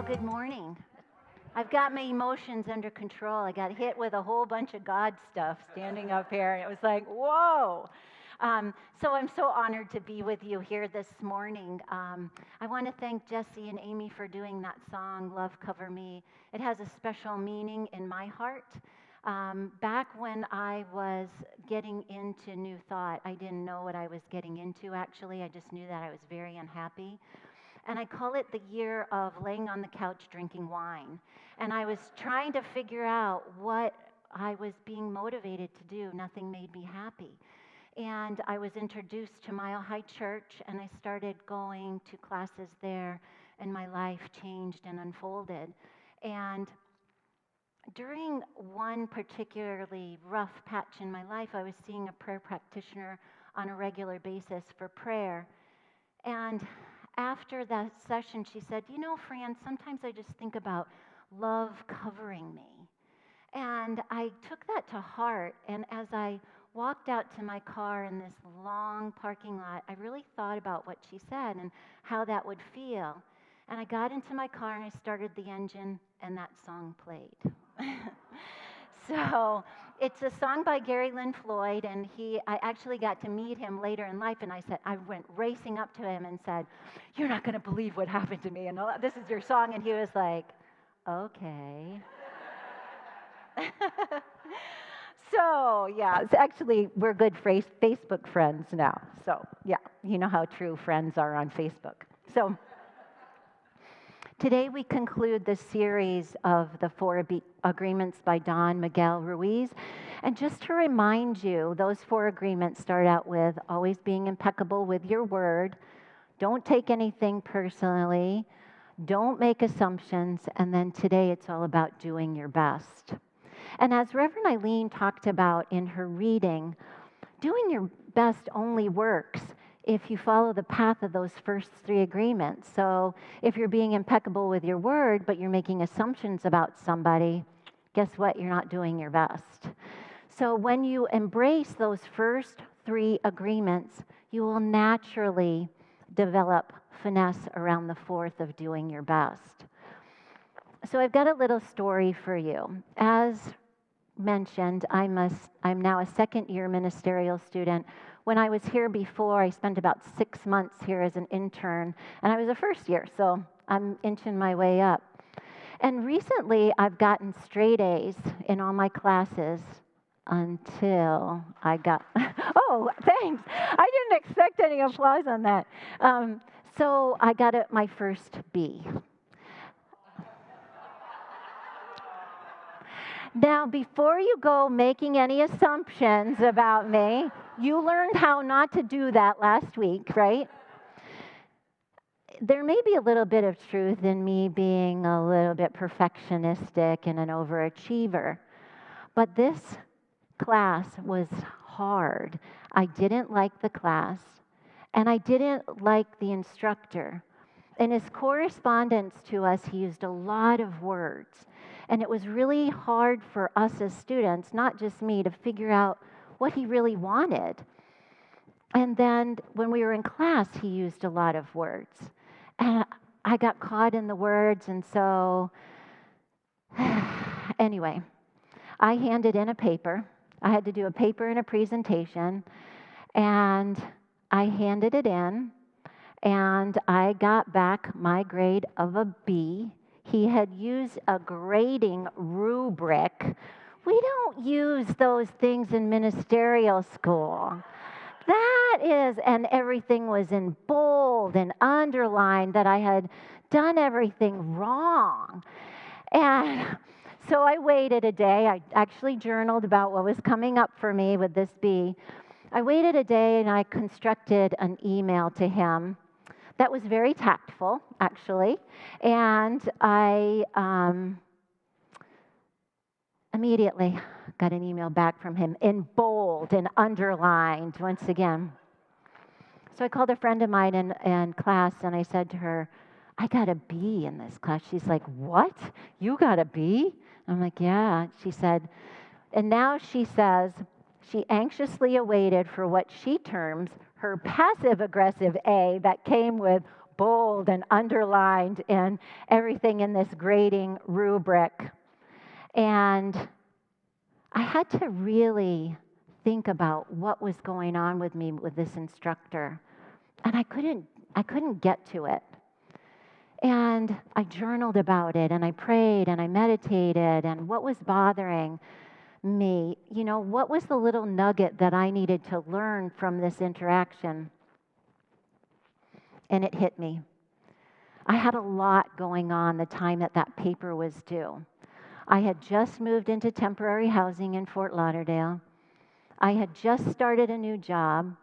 good morning. I've got my emotions under control. I got hit with a whole bunch of God stuff standing up here, and it was like, whoa. So I'm so honored to be with you here this morning. I want to thank Jesse and Amy for doing that song, Love Cover Me. It has a special meaning in my heart. Back when I was getting into New Thought, I didn't know what I was getting into, actually. I just knew that I was very unhappy. And I call it the year of laying on the couch drinking wine. And I was trying to figure out what I was being motivated to do. Nothing made me happy. And I was introduced to Mile High Church, and I started going to classes there, and my life changed and unfolded. And during one particularly rough patch in my life, I was seeing a prayer practitioner on a regular basis for prayer. And after that session, she said, you know, Fran, sometimes I just think about love covering me. And I took that to heart. And as I walked out to my car in this long parking lot, I really thought about what she said and how that would feel. And I got into my car and I started the engine, and that song played. So it's a song by Gary Lynn Floyd, and I actually got to meet him later in life, and I went racing up to him and said, you're not going to believe what happened to me, and this is your song, and he was like, okay. So, yeah, it's actually, we're good Facebook friends now. So, yeah, you know how true friends are on Facebook. So, today we conclude the series of the 4 agreements by Don Miguel Ruiz. And just to remind you, those 4 agreements start out with always being impeccable with your word, don't take anything personally, don't make assumptions, and then today it's all about doing your best. And as Reverend Eileen talked about in her reading, doing your best only works if you follow the path of those first 3 agreements. So if you're being impeccable with your word, but you're making assumptions about somebody, guess what? You're not doing your best. So when you embrace those first 3 agreements, you will naturally develop finesse around the 4th of doing your best. So I've got a little story for you. As mentioned, I'm now a second-year ministerial student. When I was here before, I spent about 6 months here as an intern, and I was a first year, so I'm inching my way up. And recently, I've gotten straight A's in all my classes until I got, oh, thanks. I didn't expect any applause on that. So I got my first B. Now, before you go making any assumptions about me, you learned how not to do that last week, right? There may be a little bit of truth in me being a little bit perfectionistic and an overachiever, but this class was hard. I didn't like the class, and I didn't like the instructor. In his correspondence to us, he used a lot of words. And it was really hard for us as students, not just me, to figure out what he really wanted. And then when we were in class, he used a lot of words. And I got caught in the words, and so anyway, I handed in a paper. I had to do a paper and a presentation, and I handed it in, and I got back my grade of a B. He had used a grading rubric. We don't use those things in ministerial school. That is, and everything was in bold and underlined that I had done everything wrong. And so I waited a day. I actually journaled about what was coming up for me with this B. I waited a day and I constructed an email to him. That was very tactful, actually, and I immediately got an email back from him in bold and underlined once again. So I called a friend of mine in class, and I said to her, I got a B in this class. She's like, what? You got a B? I'm like, yeah. She said, and now she says she anxiously awaited for what she terms her passive-aggressive A that came with bold and underlined and everything in this grading rubric. And I had to really think about what was going on with me with this instructor. And I couldn't get to it. And I journaled about it, and I prayed, and I meditated, and what was bothering me, what was the little nugget that I needed to learn from this interaction? And it hit me. I had a lot going on the time that paper was due. I had just moved into temporary housing in Fort Lauderdale. I had just started a new job.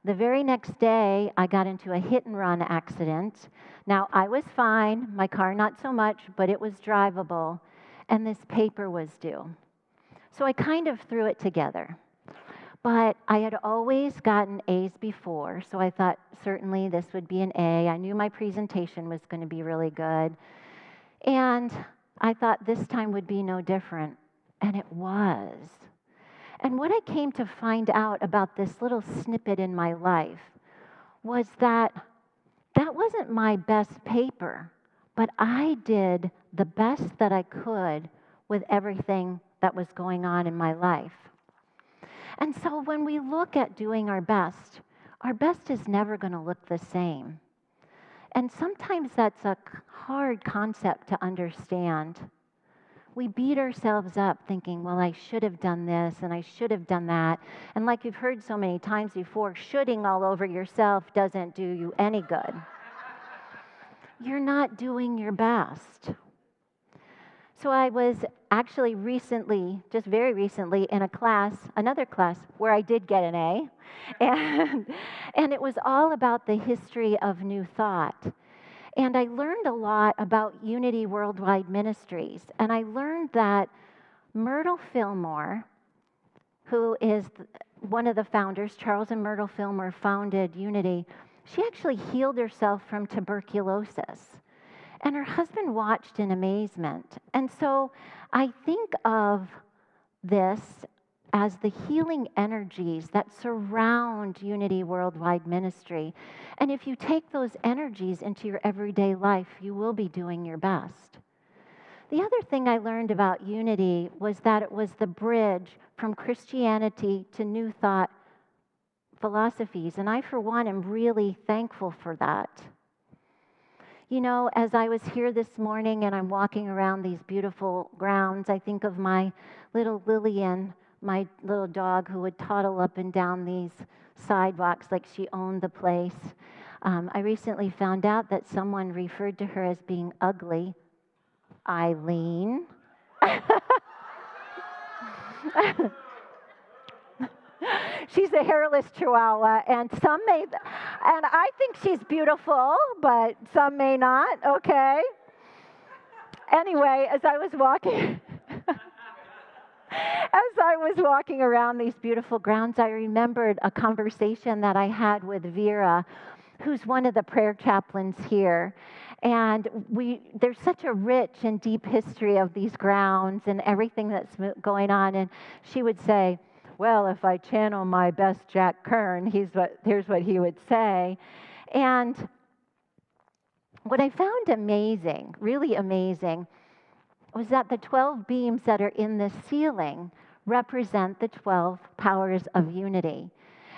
The very next day, I got into a hit-and-run accident. Now, I was fine, my car not so much, but it was drivable, and this paper was due. So I kind of threw it together. But I had always gotten A's before, so I thought certainly this would be an A. I knew my presentation was going to be really good. And I thought this time would be no different, and it was. And what I came to find out about this little snippet in my life was that wasn't my best paper, but I did the best that I could with everything that was going on in my life. And so when we look at doing our best is never going to look the same. And sometimes that's a hard concept to understand. We beat ourselves up thinking, well, I should have done this and I should have done that. And like you've heard so many times before, shoulding all over yourself doesn't do you any good. You're not doing your best. So I was actually recently, just very recently, in another class, where I did get an A. And it was all about the history of New Thought. And I learned a lot about Unity Worldwide Ministries. And I learned that Myrtle Fillmore, who is one of the founders, Charles and Myrtle Fillmore founded Unity, she actually healed herself from tuberculosis. And her husband watched in amazement. And so I think of this as the healing energies that surround Unity Worldwide Ministry. And if you take those energies into your everyday life, you will be doing your best. The other thing I learned about Unity was that it was the bridge from Christianity to New Thought philosophies. And I, for one, am really thankful for that. As I was here this morning and I'm walking around these beautiful grounds, I think of my little Lillian, my little dog who would toddle up and down these sidewalks like she owned the place. I recently found out that someone referred to her as being ugly. Eileen. She's a hairless chihuahua, and I think she's beautiful, but some may not, okay? Anyway, as I was walking around these beautiful grounds, I remembered a conversation that I had with Vera, who's one of the prayer chaplains here. And there's such a rich and deep history of these grounds and everything that's going on. And she would say, well, if I channel my best Jack Kern, here's what he would say. And what I found amazing, really amazing, was that the 12 beams that are in the ceiling represent the 12 powers of unity.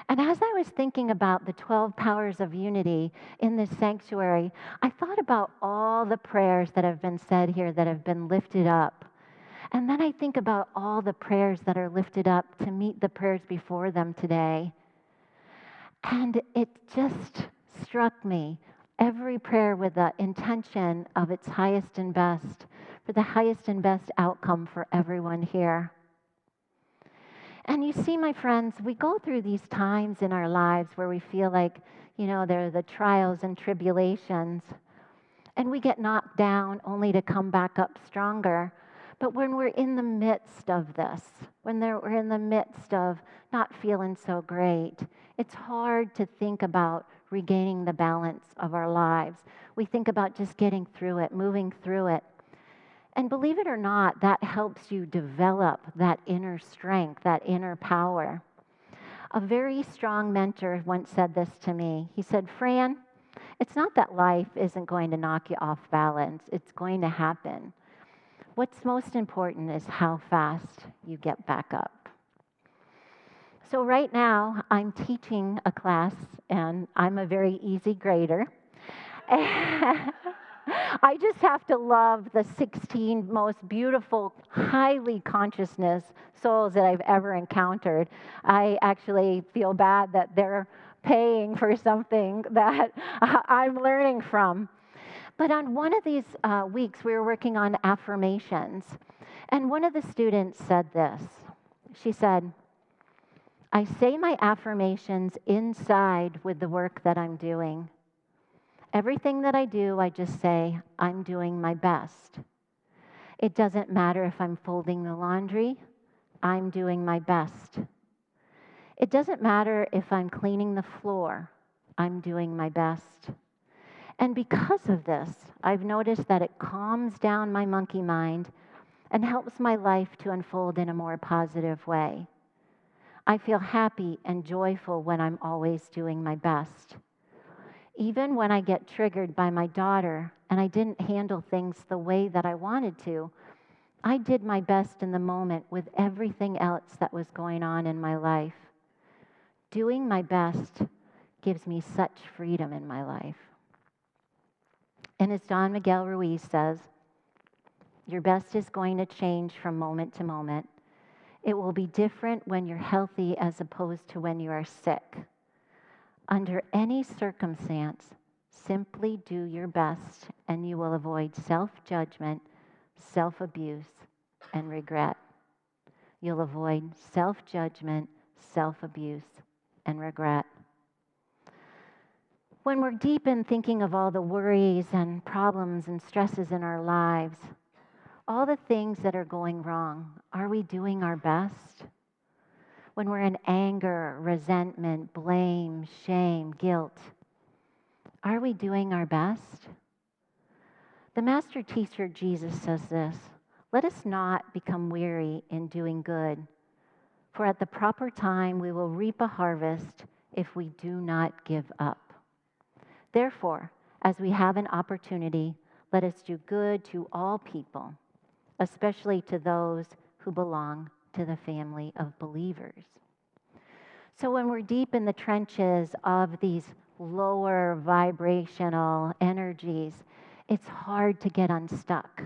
And as I was thinking about the 12 powers of unity in this sanctuary, I thought about all the prayers that have been said here that have been lifted up. And then I think about all the prayers that are lifted up to meet the prayers before them today. And it just struck me, every prayer with the intention of its highest and best, for the highest and best outcome for everyone here. And you see, my friends, we go through these times in our lives where we feel like, they're the trials and tribulations, and we get knocked down only to come back up stronger. But when we're in the midst of this, we're in the midst of not feeling so great, it's hard to think about regaining the balance of our lives. We think about just getting through it, moving through it. And believe it or not, that helps you develop that inner strength, that inner power. A very strong mentor once said this to me. He said, Fran, It's not that life isn't going to knock you off balance, it's going to happen. What's most important is how fast you get back up. So, right now, I'm teaching a class, and I'm a very easy grader. I just have to love the 16 most beautiful, highly consciousness souls that I've ever encountered. I actually feel bad that they're paying for something that I'm learning from. But on one of these weeks, we were working on affirmations. And one of the students said this. She said, I say my affirmations inside with the work that I'm doing. Everything that I do, I just say, I'm doing my best. It doesn't matter if I'm folding the laundry, I'm doing my best. It doesn't matter if I'm cleaning the floor, I'm doing my best. And because of this, I've noticed that it calms down my monkey mind and helps my life to unfold in a more positive way. I feel happy and joyful when I'm always doing my best. Even when I get triggered by my daughter and I didn't handle things the way that I wanted to, I did my best in the moment with everything else that was going on in my life. Doing my best gives me such freedom in my life. And as Don Miguel Ruiz says, your best is going to change from moment to moment. It will be different when you're healthy as opposed to when you are sick. Under any circumstance, simply do your best and you will avoid self-judgment, self-abuse, and regret. You'll avoid self-judgment, self-abuse, and regret. When we're deep in thinking of all the worries and problems and stresses in our lives, all the things that are going wrong, are we doing our best? When we're in anger, resentment, blame, shame, guilt, are we doing our best? The master teacher Jesus says this, let us not become weary in doing good, for at the proper time we will reap a harvest if we do not give up. Therefore, as we have an opportunity, let us do good to all people, especially to those who belong to the family of believers. So when we're deep in the trenches of these lower vibrational energies, it's hard to get unstuck.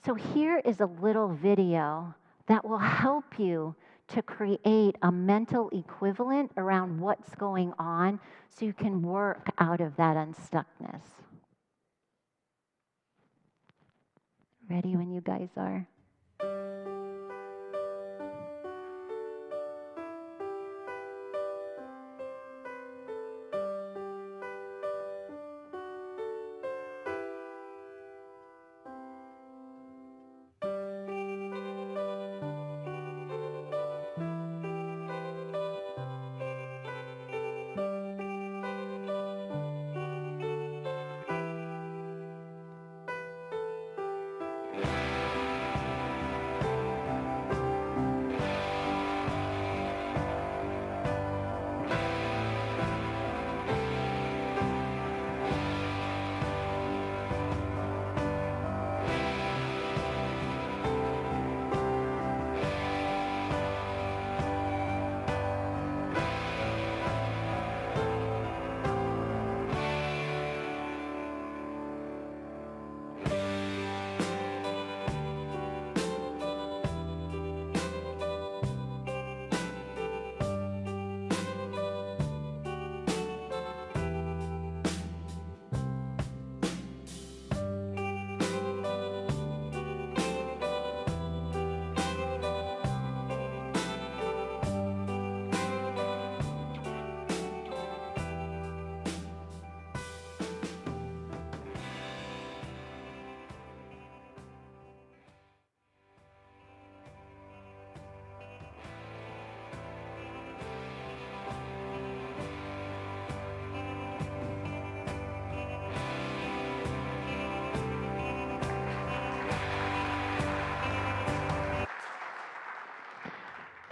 So here is a little video that will help you to create a mental equivalent around what's going on so you can work out of that unstuckness. Ready when you guys are?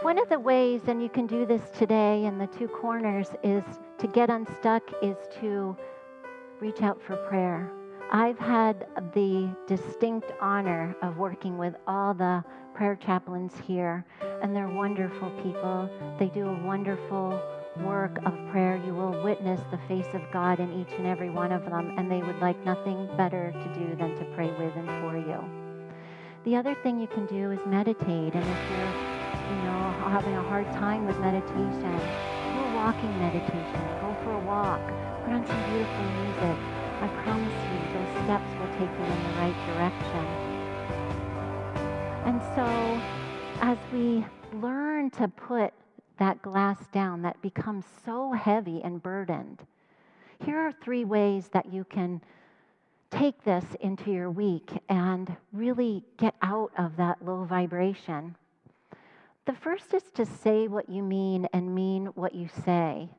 One of the ways, and you can do this today in the two corners, is to get unstuck, is to reach out for prayer. I've had the distinct honor of working with all the prayer chaplains here, and they're wonderful people. They do a wonderful work of prayer. You will witness the face of God in each and every one of them, and they would like nothing better to do than to pray with and for you. The other thing you can do is meditate, and if you're having a hard time with meditation, do a walking meditation, go for a walk, put on some beautiful music. I promise you, those steps will take you in the right direction. And so, as we learn to put that glass down that becomes so heavy and burdened, here are 3 ways that you can take this into your week and really get out of that low vibration. The first is to say what you mean and mean what you say.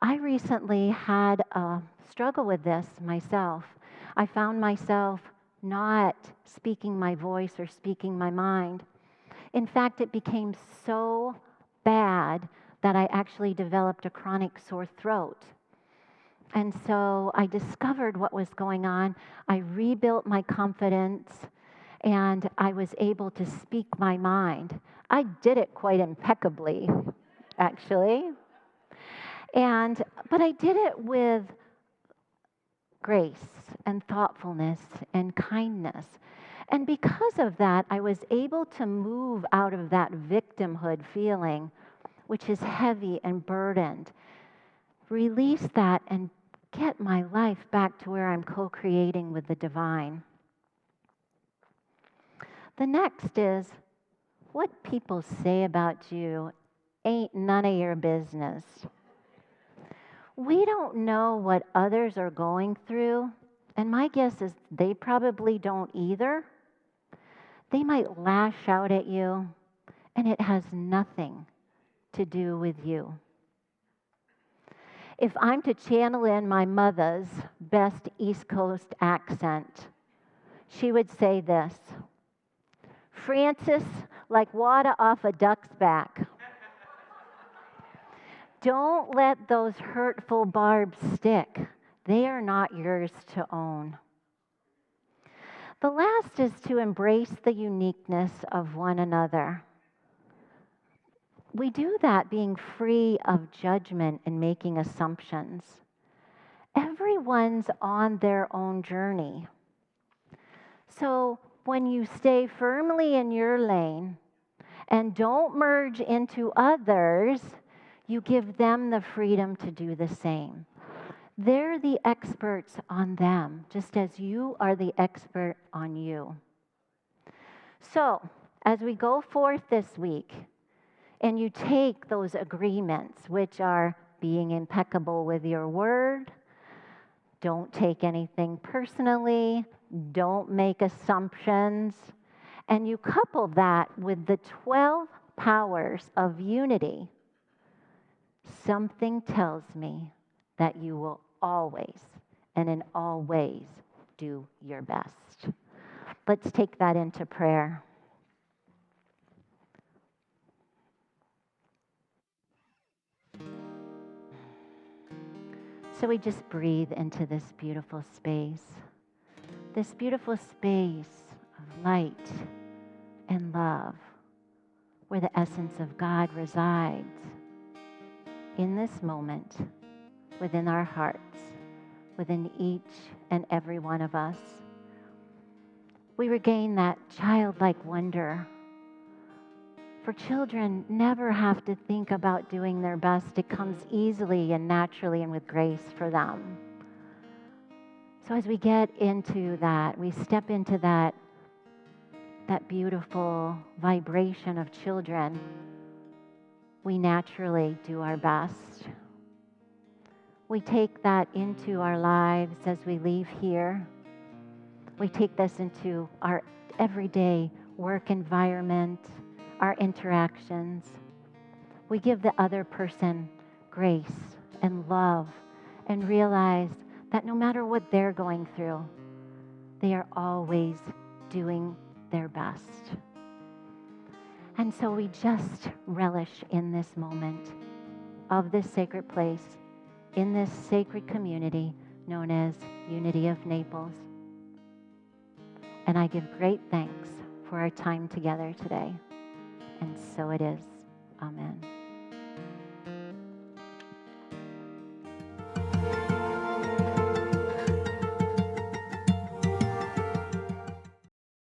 I recently had a struggle with this myself. I found myself not speaking my voice or speaking my mind. In fact, it became so bad that I actually developed a chronic sore throat. And so I discovered what was going on. I rebuilt my confidence, and I was able to speak my mind. I did it quite impeccably, actually. But I did it with grace and thoughtfulness and kindness. And because of that, I was able to move out of that victimhood feeling, which is heavy and burdened, release that and get my life back to where I'm co-creating with the divine. The next is, what people say about you ain't none of your business. We don't know what others are going through, and my guess is they probably don't either. They might lash out at you, and it has nothing to do with you. If I'm to channel in my mother's best East Coast accent, she would say this: Francis, like water off a duck's back. Don't let those hurtful barbs stick. They are not yours to own. The last is to embrace the uniqueness of one another. We do that being free of judgment and making assumptions. Everyone's on their own journey. So when you stay firmly in your lane and don't merge into others, you give them the freedom to do the same. They're the experts on them, just as you are the expert on you. So, as we go forth this week, and you take those agreements, which are being impeccable with your word, don't take anything personally, don't make assumptions, and you couple that with the 12 powers of unity, something tells me that you will always and in all ways do your best. Let's take that into prayer. So we just breathe into this beautiful space of light and love, where the essence of God resides in this moment, within our hearts, within each and every one of us. We regain that childlike wonder. For children never have to think about doing their best. It comes easily and naturally and with grace for them. So as we get into that, we step into that beautiful vibration of children, we naturally do our best. We take that into our lives as we leave here. We take this into our everyday work environment, our interactions. We give the other person grace and love and realize that no matter what they're going through, they are always doing their best. And so we just relish in this moment of this sacred place, in this sacred community known as Unity of Naples. And I give great thanks for our time together today. And so it is. Amen.